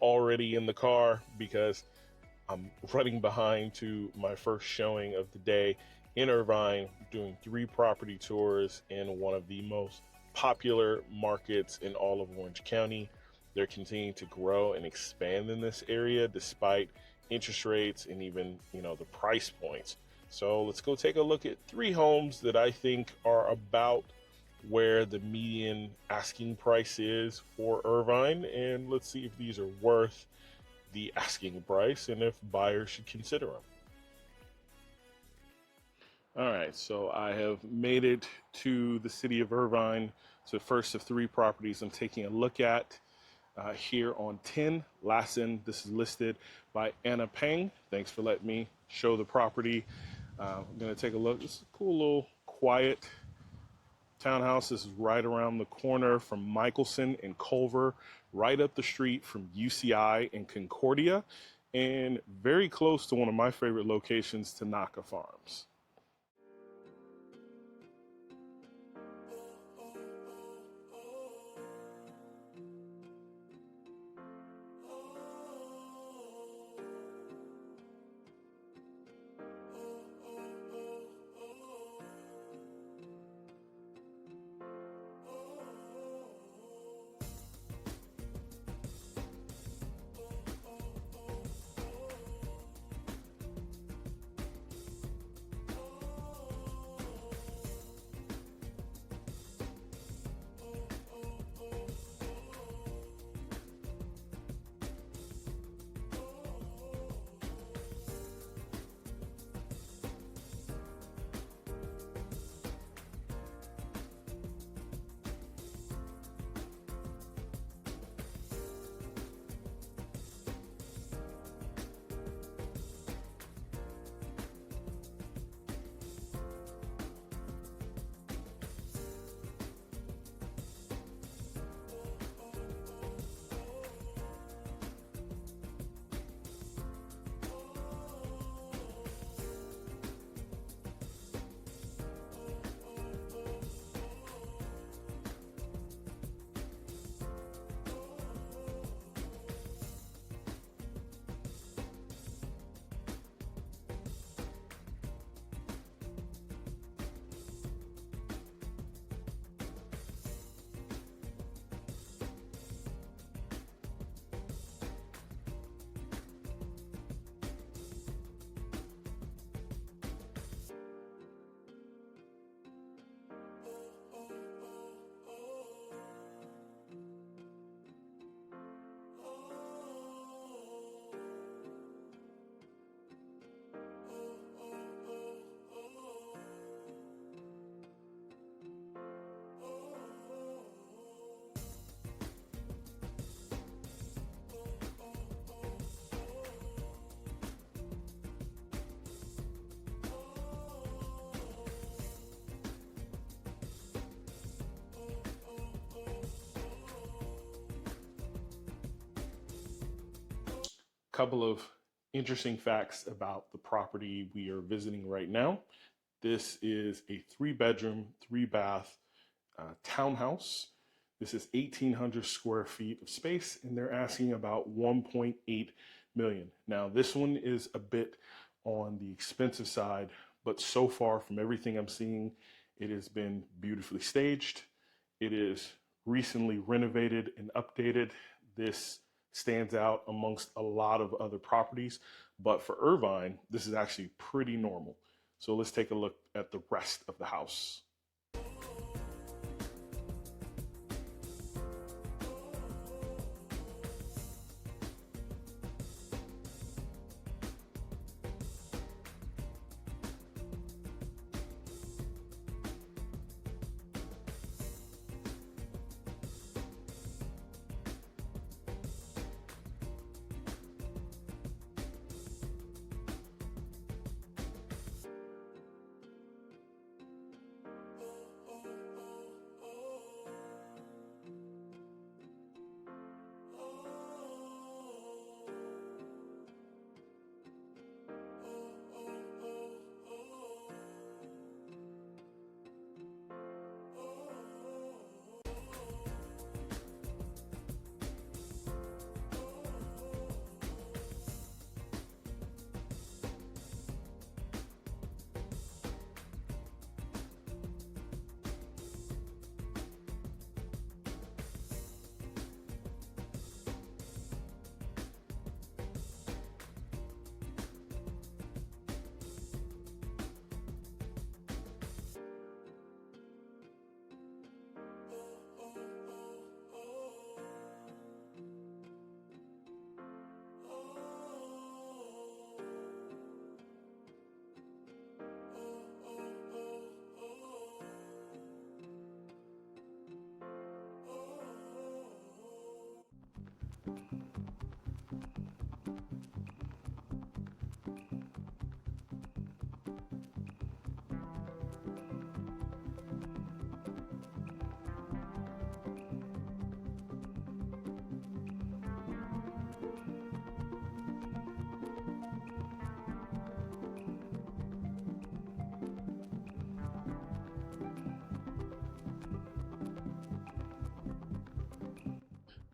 already in the car because I'm running behind to my first showing of the day in Irvine, doing 3 property tours in one of the most popular markets in all of Orange County. They're continuing to grow and expand in this area despite interest rates and even, the price points. So let's go take a look at 3 homes that I think are about where the median asking price is for Irvine, and let's see if these are worth the asking price and if buyers should consider them. All right, so I have made it to the city of Irvine. It's the first of 3 properties I'm taking a look at here on 10 Lassen. This is listed by Anna Peng. Thanks for letting me show the property. I'm going to take a look. This is a cool little quiet townhouse. This is right around the corner from Michelson and Culver, right up the street from UCI and Concordia, and very close to one of my favorite locations, Tanaka Farms. Couple of interesting facts about the property we are visiting right now. This is a 3-bedroom, 3-bath townhouse. This is 1,800 square feet of space, and they're asking about 1.8 million. Now, this one is a bit on the expensive side, but so far from everything I'm seeing, it has been beautifully staged. It is recently renovated and updated. This stands out amongst a lot of other properties, but for Irvine, this is actually pretty normal. So let's take a look at the rest of the house.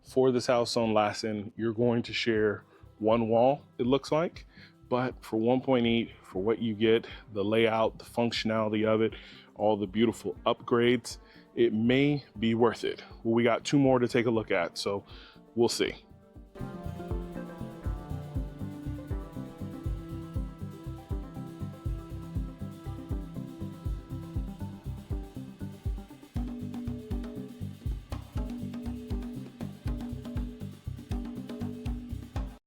For this house on Lassen, you're going to share one wall, it looks like, but for 1.8, for what you get, the layout, the functionality of it, all the beautiful upgrades, it may be worth it. Well, we got 2 more to take a look at, so we'll see.